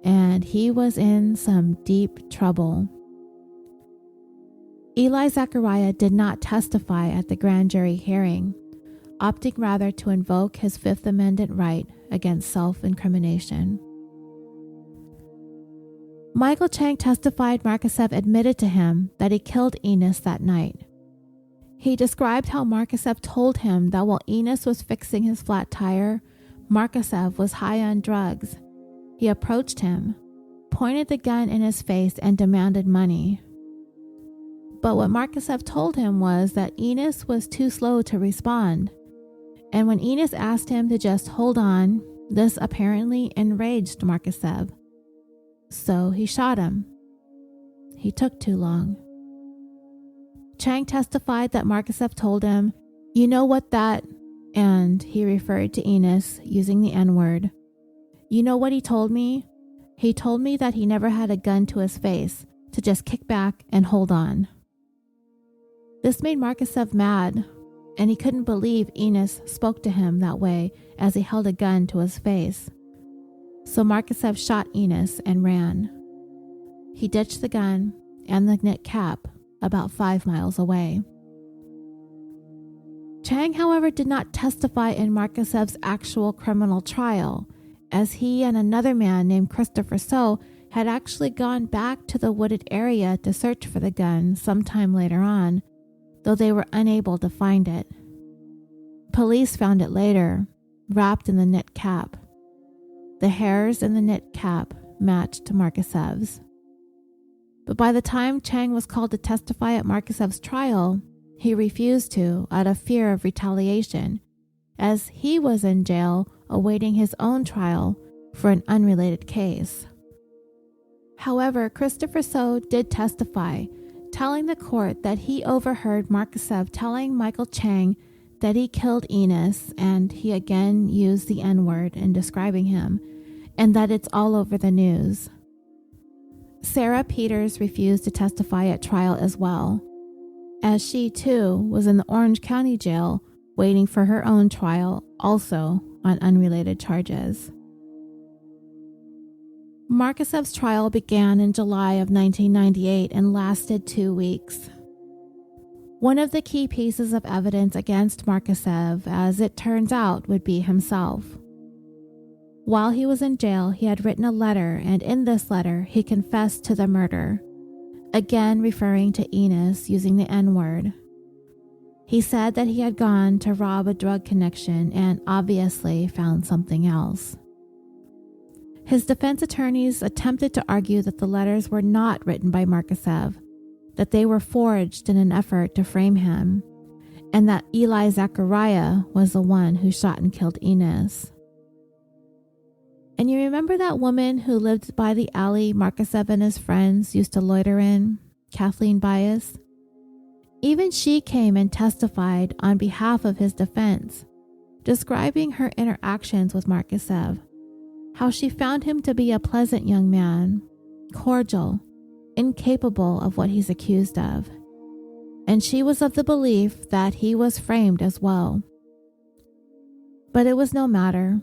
[SPEAKER 2] and he was in some deep trouble. Eli Zachariah did not testify at the grand jury hearing, opting rather to invoke his Fifth Amendment right against self-incrimination. Michael Chang testified Markhasev admitted to him that he killed Ennis that night. He described how Markhasev told him that while Ennis was fixing his flat tire, Markhasev was high on drugs. He approached him, pointed the gun in his face, and demanded money. But what Markhasev told him was that Ennis was too slow to respond, and when Ennis asked him to just hold on, this apparently enraged Markhasev. So he shot him. He took too long. Chang testified that Markhasev told him, "You know what that," and he referred to Ennis using the N-word. "You know what he told me? He told me that he never had a gun to his face, to just kick back and hold on." This made Markhasev mad, and he couldn't believe Ennis spoke to him that way as he held a gun to his face. So Markhasev shot Ennis and ran. He ditched the gun and the knit cap about 5 miles away. Chang, however, did not testify in Markhasev's actual criminal trial, as he and another man named Christopher So had actually gone back to the wooded area to search for the gun sometime later on, though they were unable to find it. Police found it later, wrapped in the knit cap. The hairs in the knit cap matched Markhasev's. But by the time Chang was called to testify at Markhasev's trial, he refused to out of fear of retaliation, as he was in jail awaiting his own trial for an unrelated case. However, Christopher So did testify, telling the court that he overheard Markhasev telling Michael Chang that he killed Ennis, and he again used the N-word in describing him, and that it's all over the news. Sarah Peters refused to testify at trial as well, as she too was in the Orange County Jail waiting for her own trial, also on unrelated charges. Markhasev's trial began in July of 1998 and lasted 2 weeks. One of the key pieces of evidence against Markhasev, as it turns out, would be himself. While he was in jail, he had written a letter, and in this letter, he confessed to the murder, again referring to Ennis using the N-word. He said that he had gone to rob a drug connection and obviously found something else. His defense attorneys attempted to argue that the letters were not written by Markhasev, that they were forged in an effort to frame him, and that Eli Zachariah was the one who shot and killed Ennis. And you remember that woman who lived by the alley Markhasev and his friends used to loiter in, Kathleen Bias? Even she came and testified on behalf of his defense, describing her interactions with Markhasev, how she found him to be a pleasant young man, cordial, incapable of what he's accused of, and she was of the belief that he was framed as well. But it was no matter.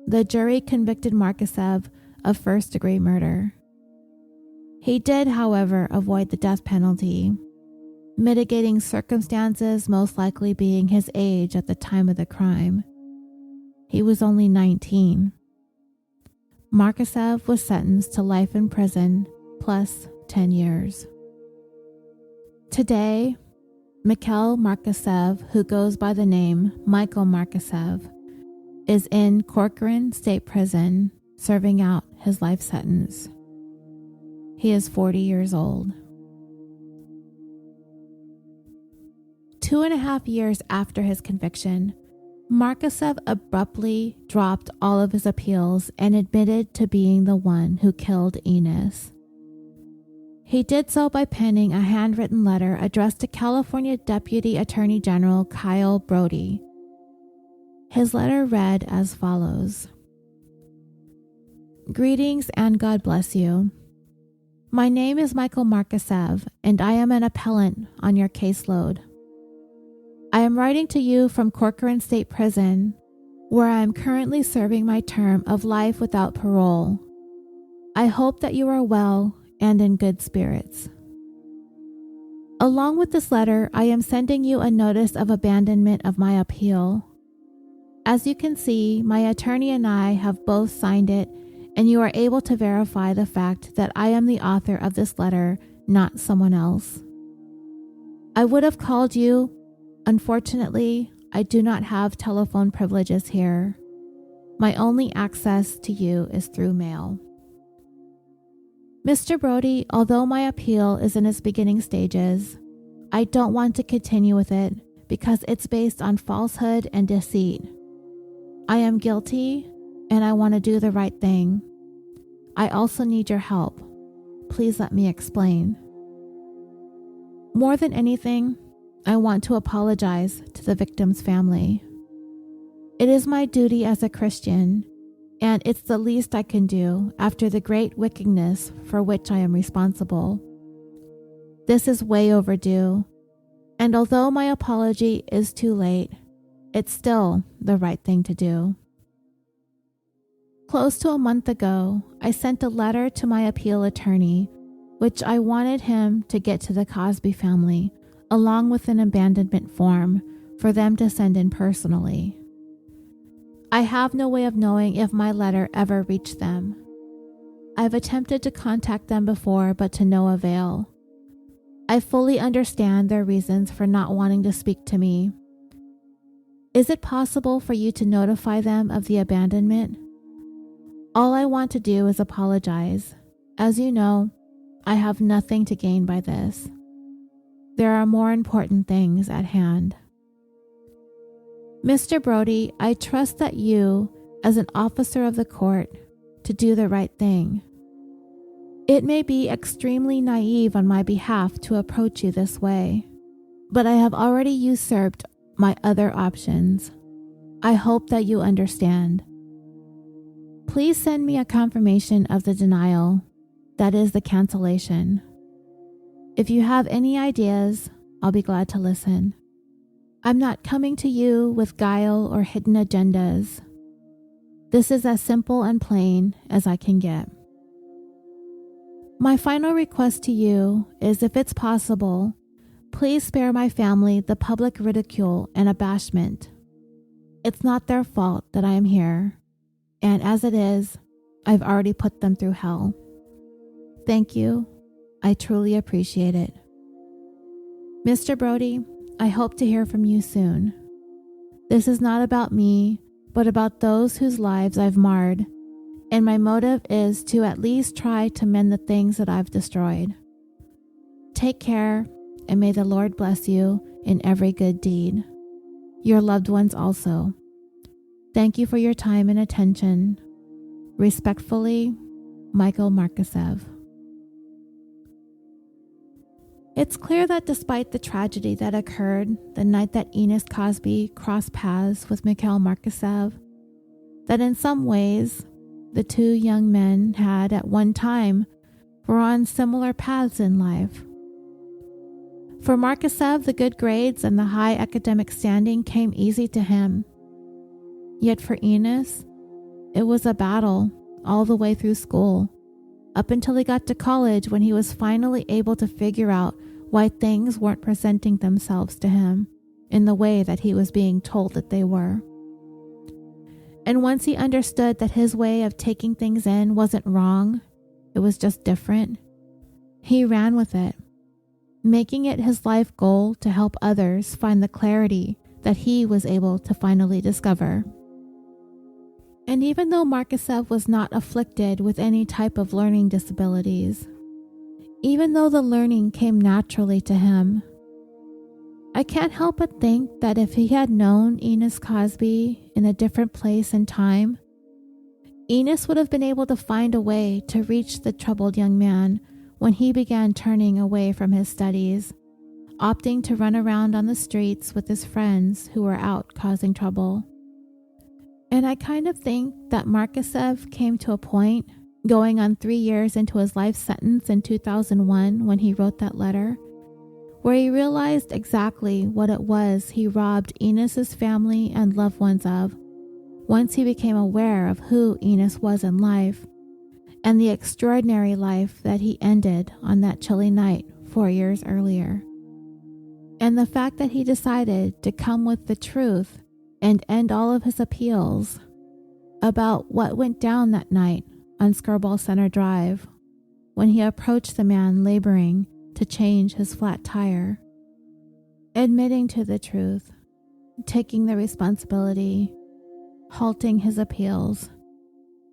[SPEAKER 2] the jury convicted Markhasev of first-degree murder. He did, however, avoid the death penalty, mitigating circumstances most likely being his age at the time of the crime. He was only 19. Markhasev was sentenced to life in prison plus 10 years. Today, Mikhail Markhasev, who goes by the name Mikhail Markhasev, is in Corcoran State Prison serving out his life sentence. He is 40 years old. 2.5 years after his conviction, Markhasev abruptly dropped all of his appeals and admitted to being the one who killed Ennis. He did so by penning a handwritten letter addressed to California Deputy Attorney General Kyle Brody. His letter read as follows: "Greetings and God bless you. My name is Mikhail Markhasev, and I am an appellant on your caseload. I am writing to you from Corcoran State Prison, where I am currently serving my term of life without parole. I hope that you are well and in good spirits. Along with this letter, I am sending you a notice of abandonment of my appeal. As you can see, my attorney and I have both signed it, and you are able to verify the fact that I am the author of this letter, not someone else. I would have called you. Unfortunately, I do not have telephone privileges here. My only access to you is through mail. Mr. Brody, although my appeal is in its beginning stages, I don't want to continue with it because it's based on falsehood and deceit. I am guilty, and I want to do the right thing. I also need your help. Please let me explain. More than anything, I want to apologize to the victim's family. It is my duty as a Christian, and it's the least I can do after the great wickedness for which I am responsible. This is way overdue, and although my apology is too late, it's still the right thing to do. Close to a month ago, I sent a letter to my appeal attorney, which I wanted him to get to the Cosby family, along with an abandonment form for them to send in personally. I have no way of knowing if my letter ever reached them. I've attempted to contact them before, but to no avail. I fully understand their reasons for not wanting to speak to me. Is it possible for you to notify them of the abandonment? All I want to do is apologize. As you know, I have nothing to gain by this. There are more important things at hand. Mr. Brody, I trust that you, as an officer of the court, to do the right thing. It may be extremely naive on my behalf to approach you this way, but I have already usurped my other options. I hope that you understand. Please send me a confirmation of the denial, that is the cancellation. If you have any ideas, I'll be glad to listen. I'm not coming to you with guile or hidden agendas. This is as simple and plain as I can get. My final request to you is, if it's possible, please spare my family the public ridicule and abashment. It's not their fault that I am here, and as it is, I've already put them through hell. Thank you. I truly appreciate it. Mr. Brody, I hope to hear from you soon. This is not about me, but about those whose lives I've marred, and my motive is to at least try to mend the things that I've destroyed. Take care, and may the Lord bless you in every good deed. Your loved ones also. Thank you for your time and attention. Respectfully, Mikhail Markhasev. It's clear that despite the tragedy that occurred the night that Ennis Cosby crossed paths with Mikhail Markhasev, that in some ways, the two young men had at one time were on similar paths in life. For Markhasev, the good grades and the high academic standing came easy to him. Yet for Ennis, It was a battle all the way through school, up until he got to college when he was finally able to figure out why things weren't presenting themselves to him in the way that he was being told that they were. And once he understood that his way of taking things in wasn't wrong, it was just different, he ran with it, making it his life goal to help others find the clarity that he was able to finally discover. And even though Markhasev was not afflicted with any type of learning disabilities, even though the learning came naturally to him, I can't help but think that if he had known Ennis Cosby in a different place and time, Ennis would have been able to find a way to reach the troubled young man when he began turning away from his studies, opting to run around on the streets with his friends who were out causing trouble. And I kind of think that Markhasev came to a point, going on 3 years into his life sentence in 2001 when he wrote that letter, where he realized exactly what it was he robbed Ennis's family and loved ones of once he became aware of who Ennis was in life and the extraordinary life that he ended on that chilly night 4 years earlier. And the fact that he decided to come with the truth and end all of his appeals about what went down that night on Skirball Center Drive when he approached the man laboring to change his flat tire, admitting to the truth, taking the responsibility, halting his appeals,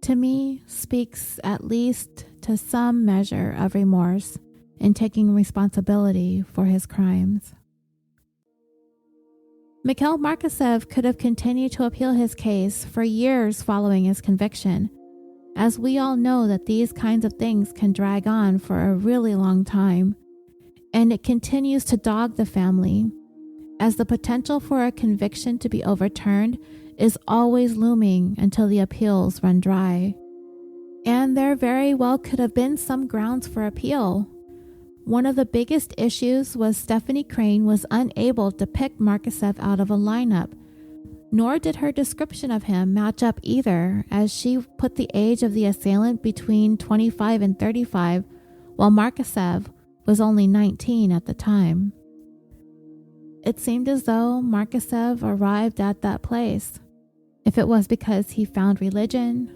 [SPEAKER 2] to me speaks at least to some measure of remorse in taking responsibility for his crimes. Mikhail Markhasev could have continued to appeal his case for years following his conviction, as we all know that these kinds of things can drag on for a really long time, and it continues to dog the family, as the potential for a conviction to be overturned is always looming until the appeals run dry. And there very well could have been some grounds for appeal. One of the biggest issues was Stephanie Crane was unable to pick Markhasev out of a lineup, nor did her description of him match up either, as she put the age of the assailant between 25 and 35, while Markhasev was only 19 at the time. It seemed as though Markhasev arrived at that place. If it was because he found religion,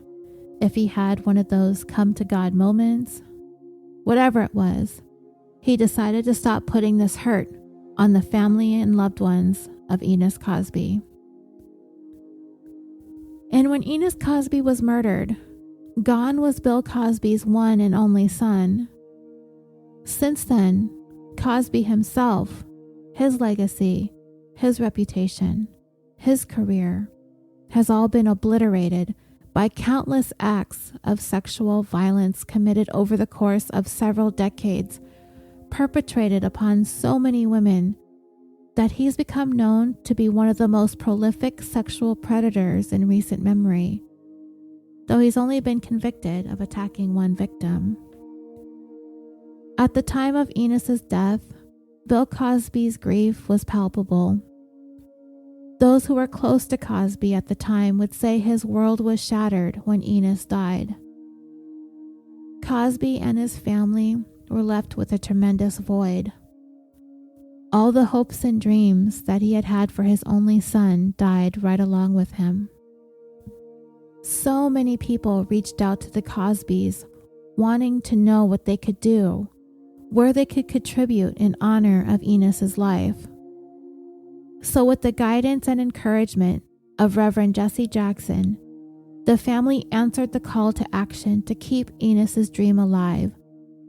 [SPEAKER 2] if he had one of those come-to-God moments, whatever it was, he decided to stop putting this hurt on the family and loved ones of Ennis Cosby. And when Ennis Cosby was murdered, gone was Bill Cosby's one and only son. Since then, Cosby himself, his legacy, his reputation, his career, has all been obliterated by countless acts of sexual violence committed over the course of several decades, perpetrated upon so many women, that he's become known to be one of the most prolific sexual predators in recent memory, though he's only been convicted of attacking one victim. At the time of Ennis's death, Bill Cosby's grief was palpable. Those who were close to Cosby at the time would say his world was shattered when Ennis died. Cosby and his family were left with a tremendous void. All the hopes and dreams that he had had for his only son died right along with him. So many people reached out to the Cosbys, wanting to know what they could do, where they could contribute in honor of Ennis's life. So with the guidance and encouragement of Reverend Jesse Jackson, the family answered the call to action to keep Ennis's dream alive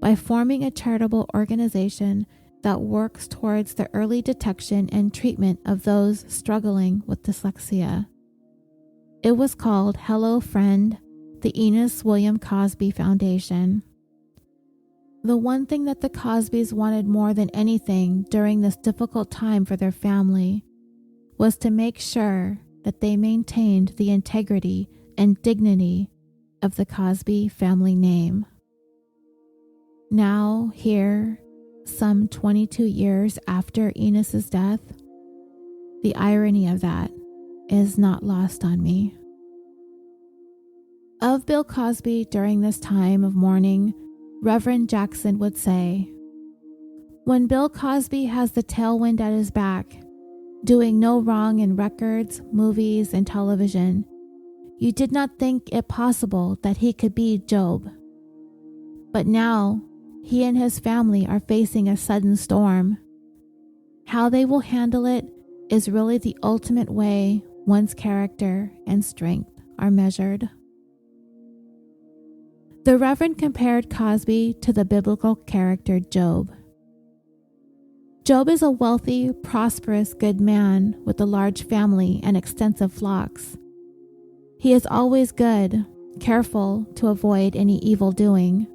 [SPEAKER 2] by forming a charitable organization that works towards the early detection and treatment of those struggling with dyslexia. It was called Hello Friend, the Ennis William Cosby Foundation. The one thing that the Cosbys wanted more than anything during this difficult time for their family was to make sure that they maintained the integrity and dignity of the Cosby family name. Now, here, some 22 years after Ennis's death, the irony of that is not lost on me. Of Bill Cosby during this time of mourning, Reverend Jackson would say, "When Bill Cosby has the tailwind at his back, doing no wrong in records, movies, and television, you did not think it possible that he could be Job. But now, he and his family are facing a sudden storm. How they will handle it is really the ultimate way one's character and strength are measured." The Reverend compared Cosby to the biblical character Job. Job is a wealthy, prosperous, good man with a large family and extensive flocks. He is always good, careful to avoid any evil doing.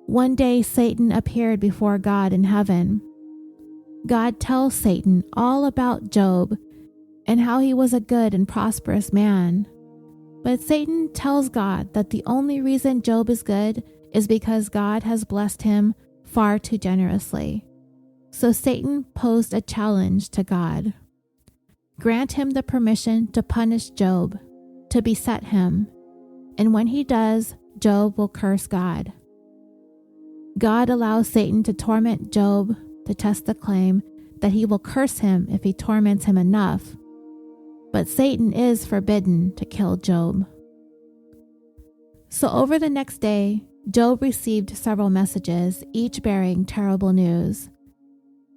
[SPEAKER 2] One day Satan appeared before God in heaven. God tells Satan all about Job and how he was a good and prosperous man. But Satan tells God that the only reason Job is good is because God has blessed him far too generously. So Satan posed a challenge to God. Grant him the permission to punish Job, to beset him, and when he does, Job will curse God. God allows Satan to torment Job to test the claim that he will curse him if he torments him enough. But Satan is forbidden to kill Job. So over the next day, Job received several messages, each bearing terrible news.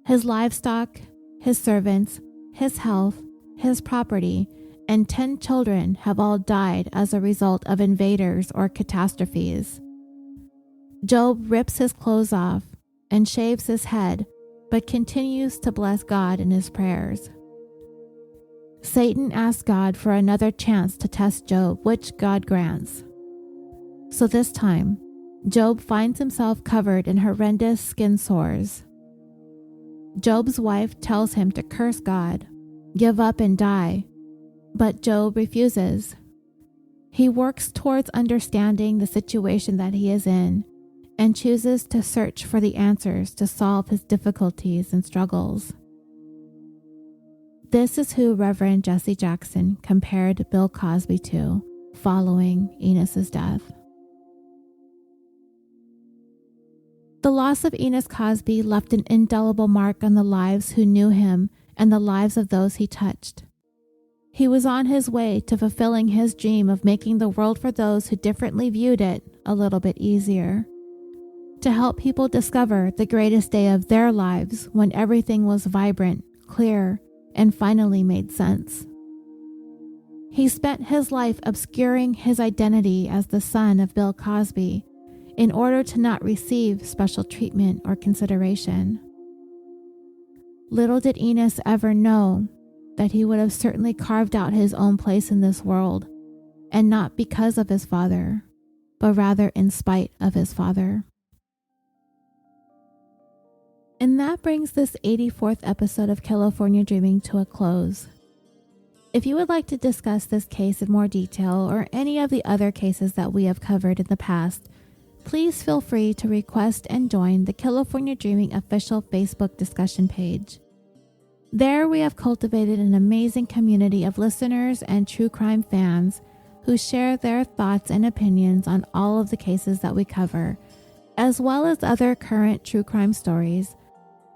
[SPEAKER 2] His livestock, his servants, his health, his property, and 10 children have all died as a result of invaders or catastrophes. Job rips his clothes off and shaves his head, but continues to bless God in his prayers. Satan asks God for another chance to test Job, which God grants. So this time, Job finds himself covered in horrendous skin sores. Job's wife tells him to curse God, give up and die, but Job refuses. He works towards understanding the situation that he is in and chooses to search for the answers to solve his difficulties and struggles. This is who Reverend Jesse Jackson compared Bill Cosby to following Ennis's death. The loss of Ennis Cosby left an indelible mark on the lives who knew him and the lives of those he touched. He was on his way to fulfilling his dream of making the world for those who differently viewed it a little bit easier, to help people discover the greatest day of their lives when everything was vibrant, clear, and finally made sense. He spent his life obscuring his identity as the son of Bill Cosby in order to not receive special treatment or consideration. Little did Ennis ever know that he would have certainly carved out his own place in this world, and not because of his father, but rather in spite of his father. And that brings this 84th episode of California Dreaming to a close. If you would like to discuss this case in more detail or any of the other cases that we have covered in the past, please feel free to request and join the California Dreaming official Facebook discussion page. There we have cultivated an amazing community of listeners and true crime fans who share their thoughts and opinions on all of the cases that we cover, as well as other current true crime stories,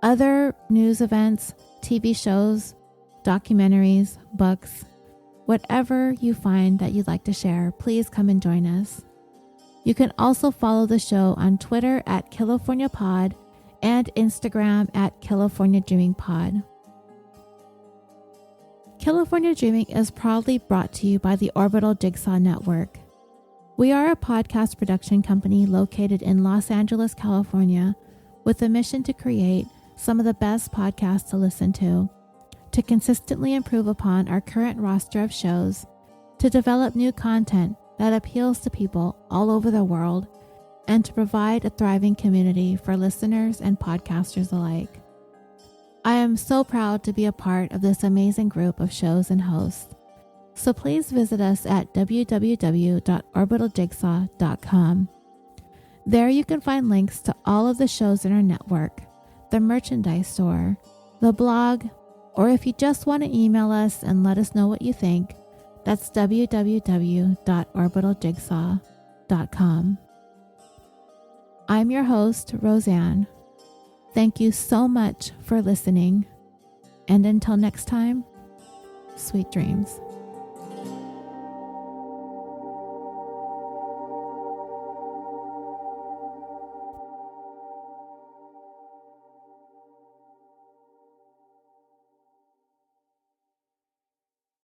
[SPEAKER 2] other news events, TV shows, documentaries, books, whatever you find that you'd like to share, please come and join us. You can also follow the show on Twitter at CaliforniaPod and Instagram at California Dreaming Pod. California Dreaming is proudly brought to you by the Orbital Jigsaw Network. We are a podcast production company located in Los Angeles, California, with a mission to create some of the best podcasts to listen to consistently improve upon our current roster of shows, to develop new content that appeals to people all over the world, and to provide a thriving community for listeners and podcasters alike. I am so proud to be a part of this amazing group of shows and hosts. So please visit us at www.orbitaljigsaw.com. There you can find links to all of the shows in our network, the merchandise store, the blog, or if you just want to email us and let us know what you think, That's www.orbitaljigsaw.com. I'm your host, Roseanne. Thank you so much for listening. And until next time, sweet dreams.